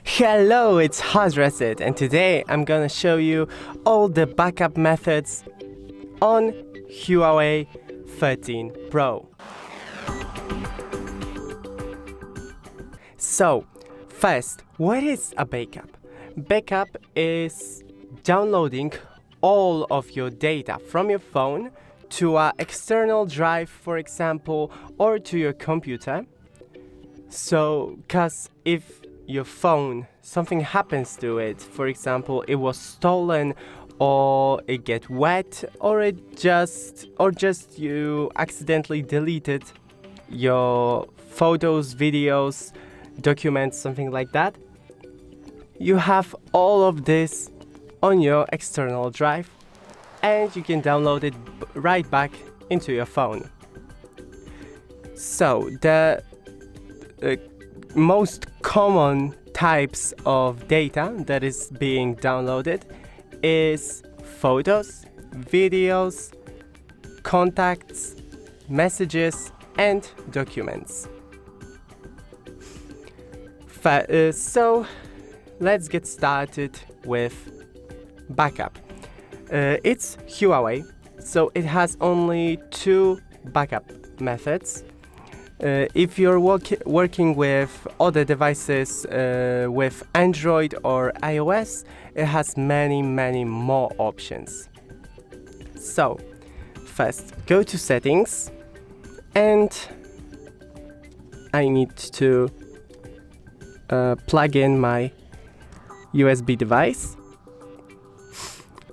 Hello, it's HardReset, and today I'm gonna show you all the backup methods on HUAWEI 13 Pro. So, first, what is a backup? Backup is downloading all of your data from your phone to an external drive, for example, or to your computer. So, cause if your phone, something happens to it, for example, it was stolen, or it get wet, or just you accidentally deleted your photos, videos, documents, something like that, you have all of this on your external drive, and you can download it right back into your phone. So the most common types of data that is being downloaded is photos, videos, contacts, messages, and documents. So let's get started with backup. It's HUAWEI, so it has only two backup methods. If you're working with other devices with Android or iOS, it has many more options. So, first, go to Settings, and I need to plug in my USB device.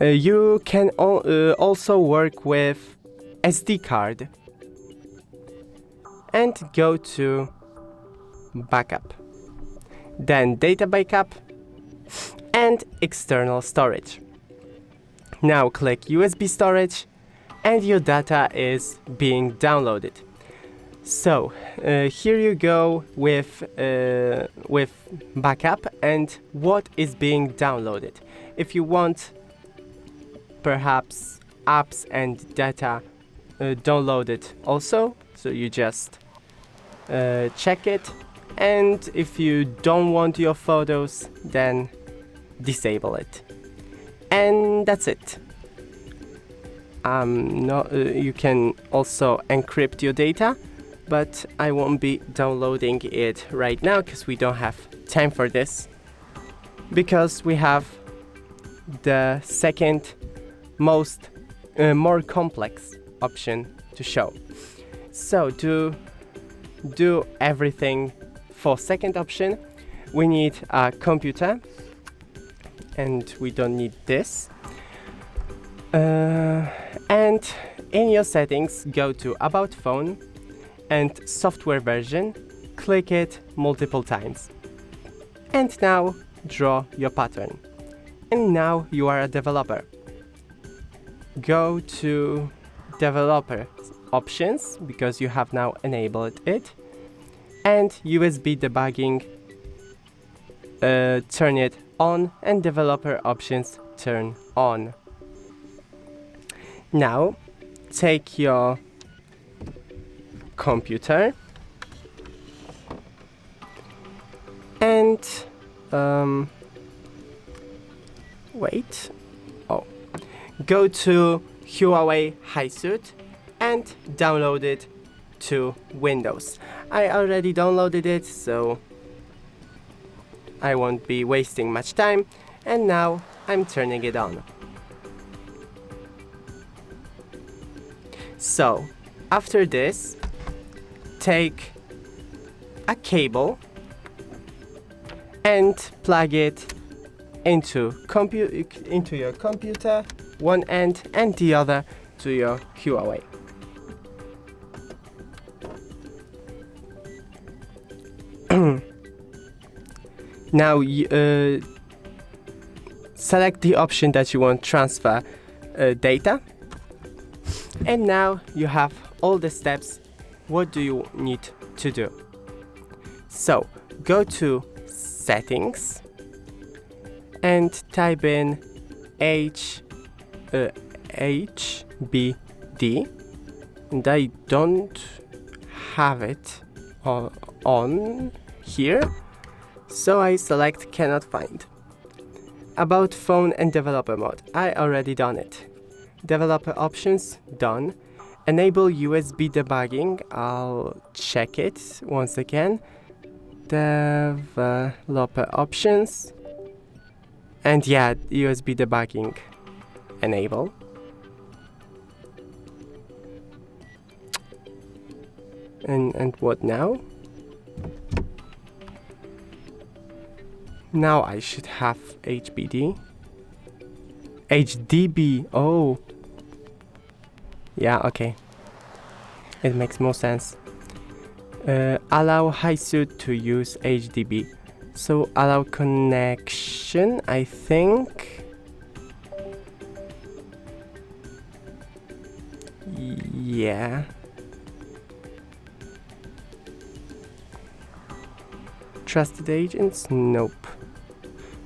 You can also work with SD card. And go to Backup, then Data Backup, and External Storage. Now click USB Storage, and your data is being downloaded. So here you go with Backup and what is being downloaded. If you want perhaps apps and data downloaded also, so you just check it, and if you don't want your photos, then disable it, and that's it. You can also encrypt your data, but I won't be downloading it right now because we don't have time for this, because we have the second most more complex option to show. So to do everything for second option, we need a computer, and we don't need this. And in your settings, go to About Phone and Software Version, click it multiple times, and now draw your pattern. And now you are a developer. Go to Developer Options, because you have now enabled it, and USB debugging, turn it on, and developer options turn on. Now take your computer and go to HUAWEI HiSuite and download it to Windows. I already downloaded it, so I won't be wasting much time, and now I'm turning it on. So after this, take a cable and plug it into your computer, one end, and the other to your HUAWEI. Now select the option that you want transfer data, and now you have all the steps. What do you need to do? So go to Settings and type in HBD, and I don't have it on here, So I select cannot find. About phone and developer mode, I already done it. Developer options, done. Enable USB debugging, I'll check it once again. Developer options. And yeah, USB debugging, enable. And what now? Now I should have HDB, oh. Yeah, okay. It makes more sense. Allow HISU to use HDB. So allow connection, I think. Yeah. Trusted agents? Nope.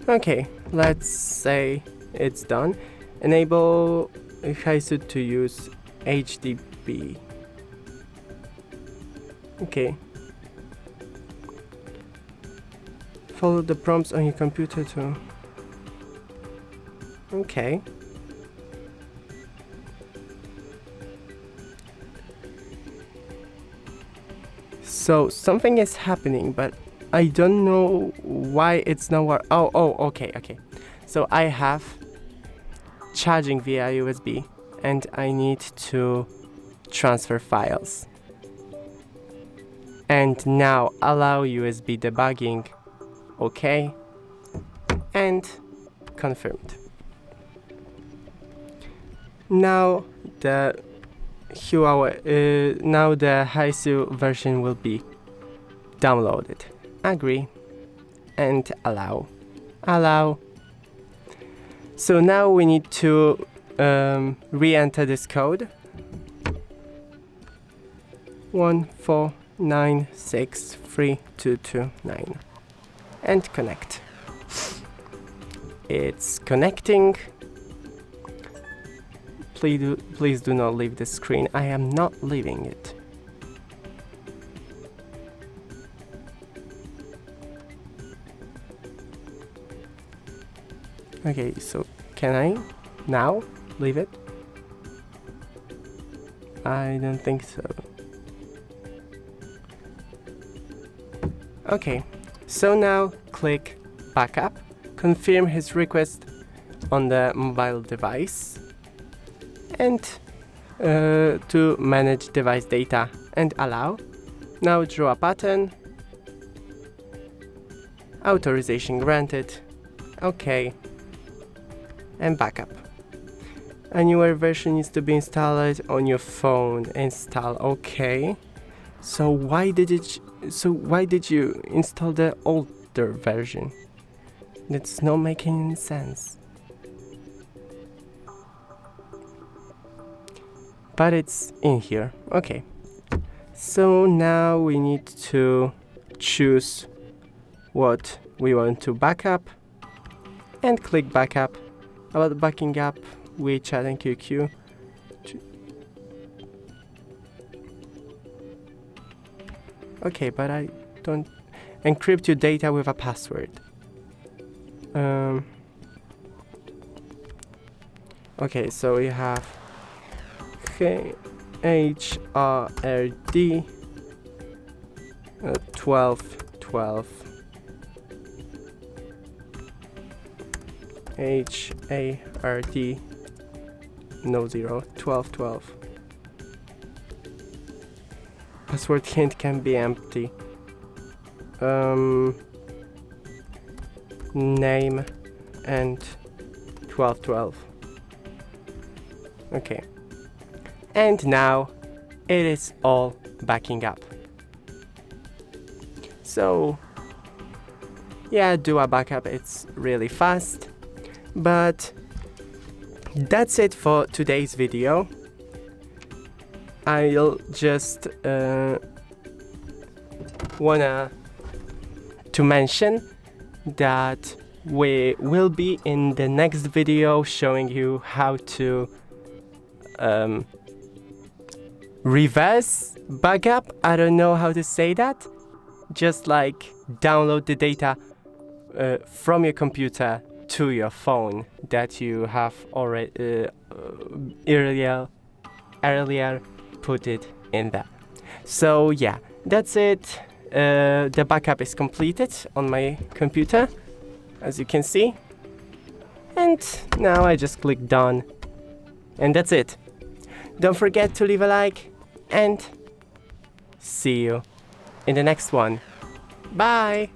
Okay, let's say it's done. Enable HISU to use HDB. Okay. Follow the prompts on your computer to... Okay. So something is happening, but I don't know why it's not okay. So I have charging via USB and I need to transfer files. And now allow USB debugging, okay, and confirmed. Now the HUAWEI, now the HISU version will be downloaded. Agree and allow. So now we need to re-enter this code. 1496329 and connect. It's connecting. Please do not leave the screen. I am not leaving it. Okay, so can I now leave it? I don't think so. Okay, so now click backup, confirm his request on the mobile device, and to manage device data and allow. Now draw a pattern, authorization granted, okay, and backup. A newer version needs to be installed on your phone. Install, okay. So why did you install the older version? That's not making any sense. But it's in here, okay. So now we need to choose what we want to backup and click backup. About backing up WeChat and QQ. Okay, but I don't encrypt your data with a password. Okay, so we have HRD 1212 HARD no 0 1212. Password hint can be empty. Name and 1212. Okay. And now it is all backing up. So yeah, do a backup, it's really fast. But that's it for today's video. I'll just wanna to mention that we will be in the next video showing you how to reverse backup. I don't know how to say that. Just like download the data from your computer to your phone that you have already earlier put it in there. So yeah, that's it. The backup is completed on my computer, as you can see. And now I just click done. And that's it. Don't forget to leave a like and see you in the next one. Bye!